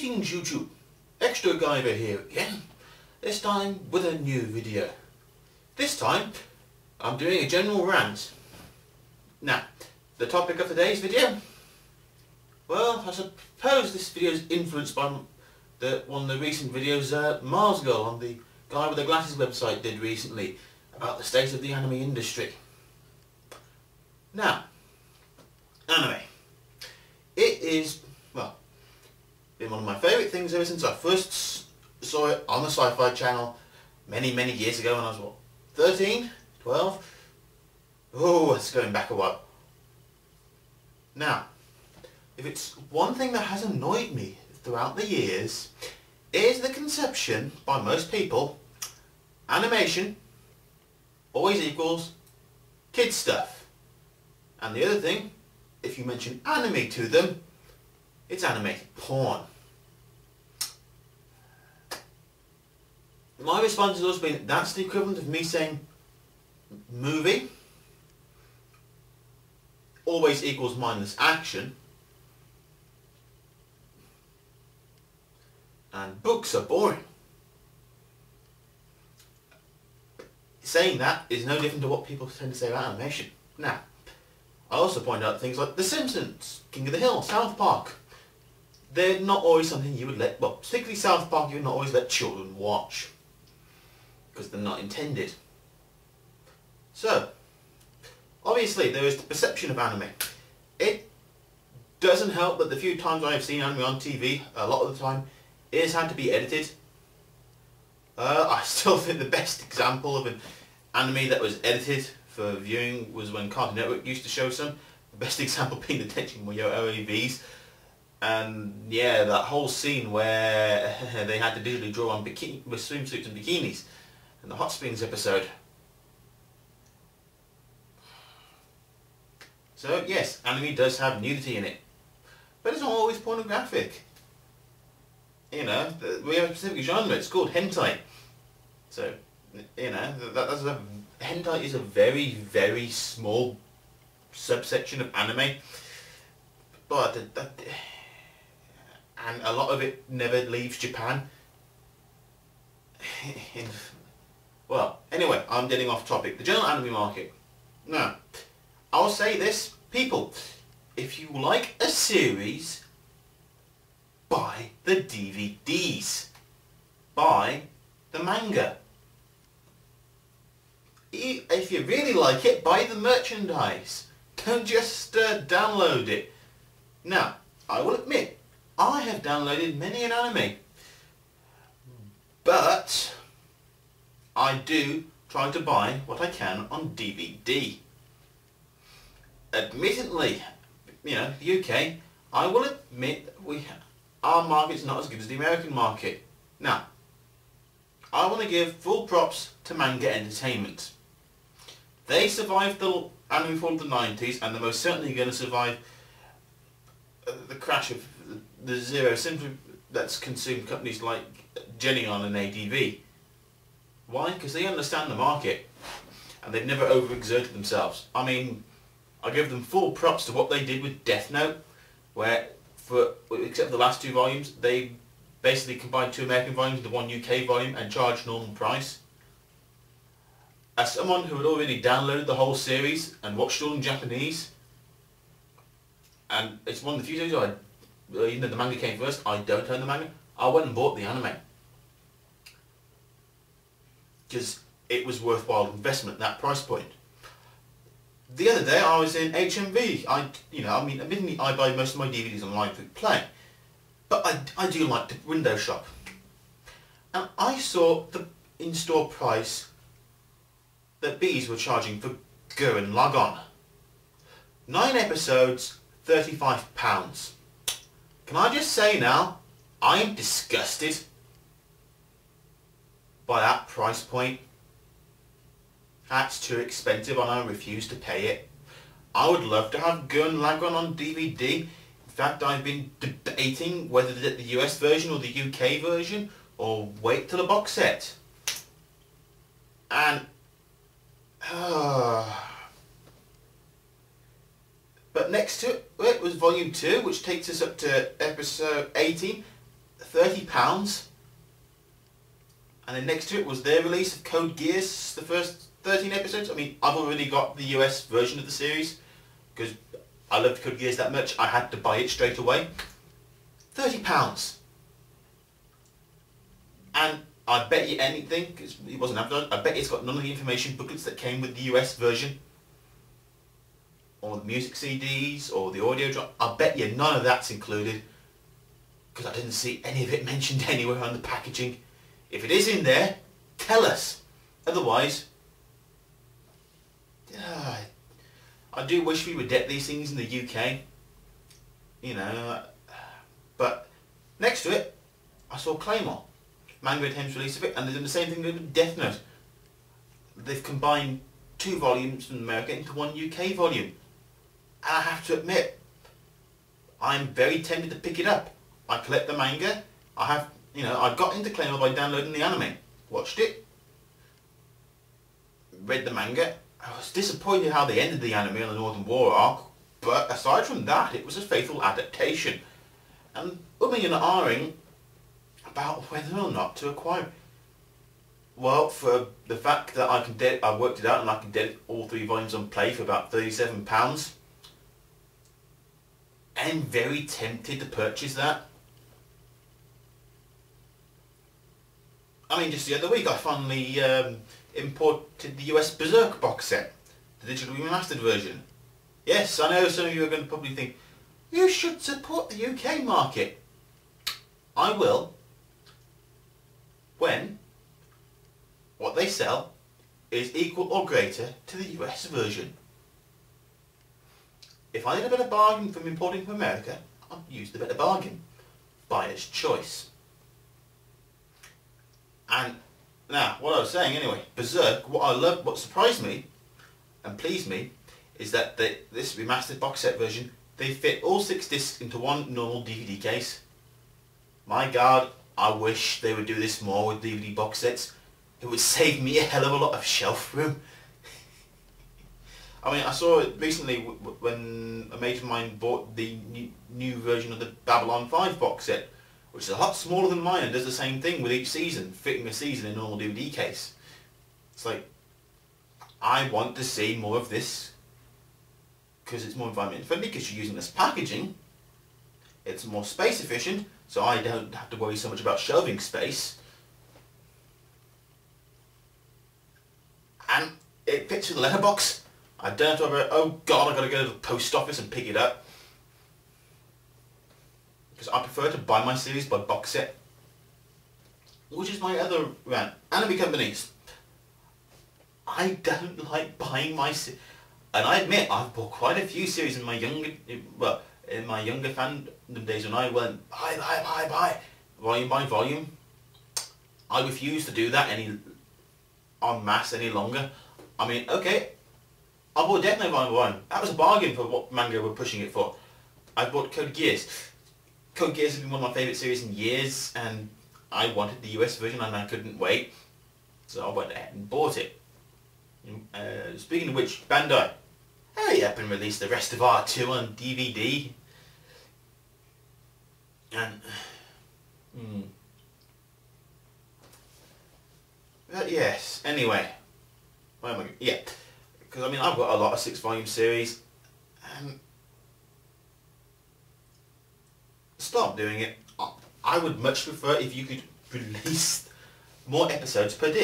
Greetings YouTube, Extra Guyver here again, this time with a new video. This time I'm doing a general rant. Now, the topic of today's video, well, I suppose this video is influenced by one of the recent videos Mars Girl on the Guy with the Glasses website did recently about the state of the anime industry. Now, anime. It is, well, been one of my favourite things ever since I first saw it on the Sci-Fi Channel many years ago when I was, what, 13? 12? Oh, it's going back a while. Now, if it's one thing that has annoyed me throughout the years, is the conception by most people, animation always equals kid stuff. And the other thing, if you mention anime to them, it's animated porn. My response has always been, that's the equivalent of me saying movie always equals mindless action, and books are boring. Saying that is no different to what people tend to say about animation. Now, I also point out things like The Simpsons, King of the Hill, South Park. They're not always something you would let, well, particularly South Park, you would not always let children watch, because they're not intended. So, obviously there is the perception of anime. It doesn't help that the few times I have seen anime on TV, a lot of the time, it has had to be edited. I still think the best example of an anime that was edited for viewing was when Cartoon Network used to show some. The best example being the Tenchi Muyo OAVs. And yeah, that whole scene where they had to digitally draw on bikini with swimsuits and bikinis in the Hot Springs episode. So yes, anime does have nudity in it, but it's not always pornographic. You know, we have a specific genre, it's called hentai. So, you know, hentai is a very small subsection of anime, but and a lot of it never leaves Japan. Well, anyway, I'm getting off topic. The general anime market. Now, I'll say this, people, if you like a series, buy the DVDs. Buy the manga. If you really like it, buy the merchandise. Don't just download it. Now, I will admit, I have downloaded many an anime, but I do try to buy what I can on DVD. Admittedly, you know, the UK, I will admit our market's not as good as the American market. Now, I want to give full props to Manga Entertainment. They survived the anime fall of the 90s, and they're most certainly going to survive the crash of the zero simply that's consumed companies like Geneon and ADV. Why? Because they understand the market, and they've never overexerted themselves. I mean, I give them full props to what they did with Death Note, where, except for the last two volumes, they basically combined two American volumes into one UK volume and charged normal price. As someone who had already downloaded the whole series and watched it all in Japanese, and it's one of the few series even though the manga came first, I don't own the manga, I went and bought the anime. Because it was worthwhile investment at that price point. The other day I was in HMV. Admittedly I buy most of my DVDs online through Play, but I do like to window shop. And I saw the in-store price that Bees were charging for Gurren Lagann. 9 episodes, £35. Can I just say now, I am disgusted by that price point. That's too expensive and I refuse to pay it. I would love to have Gurren Lagann on DVD. In fact, I've been debating whether to get the US version or the UK version, or wait till the box set. And but next to it was Volume 2, which takes us up to episode 18. £30. And then next to it was their release of Code Geass, the first 13 episodes. I mean, I've already got the US version of the series because I loved Code Geass that much. I had to buy it straight away. £30. And I bet you anything, because it wasn't advertised, I bet it's got none of the information booklets that came with the US version. Or the music CDs, or the audio drop. I bet you none of that's included. Because I didn't see any of it mentioned anywhere on the packaging. If it is in there, tell us. Otherwise, I do wish we would get these things in the UK. You know, but next to it, I saw Claymore. Manga Attempts release of it, and they're doing the same thing with Death Note. They've combined 2 volumes from America into 1 UK volume. And I have to admit, I'm very tempted to pick it up. I collect the manga. I got into Claymore by downloading the anime. Watched it. Read the manga. I was disappointed how they ended the anime on the Northern War arc, but aside from that, it was a faithful adaptation. And umming and ahhing about whether or not to acquire it. Well, for the fact that I worked it out and I can get all 3 volumes on Play for about £37, I'm very tempted to purchase that. I mean, just the other week I finally imported the US Berserk box set, the digital remastered version. Yes, I know some of you are going to probably think, you should support the UK market. I will, when what they sell is equal or greater to the US version. If I get a better bargain from importing from America, I'll use the better bargain. Buyer's choice. And now, what I was saying anyway, Berserk, what surprised me and pleased me is that this remastered box set version, they fit all 6 discs into one normal DVD case. My God, I wish they would do this more with DVD box sets. It would save me a hell of a lot of shelf room. I mean, I saw it recently when a mate of mine bought the new version of the Babylon 5 box set, which is a lot smaller than mine and does the same thing with each season, fitting a season in a normal DVD case. It's like, I want to see more of this because it's more environment friendly, because you're using less packaging, it's more space efficient, so I don't have to worry so much about shelving space, and it fits with the letterbox. I don't have to worry about, oh God, I've got to go to the post office and pick it up. Because I prefer to buy my series by box set. Which is my other rant. Anime companies. I don't like buying my series. And I admit, I've bought quite a few series in my younger fandom days when I went, buy, volume by volume. I refuse to do that en masse any longer. I mean, okay, I bought Death Note Volume 1. That was a bargain for what manga were pushing it for. I bought Code Geass. Code Geass has been one of my favourite series in years, and I wanted the US version and I couldn't wait. So I went ahead and bought it. Speaking of which, Bandai, hurry up and release the rest of R2 on DVD. And... yes, anyway. Where am I? Yeah. Because I mean, I've got a lot of 6-volume series, and stop doing it. I would much prefer if you could release more episodes per day.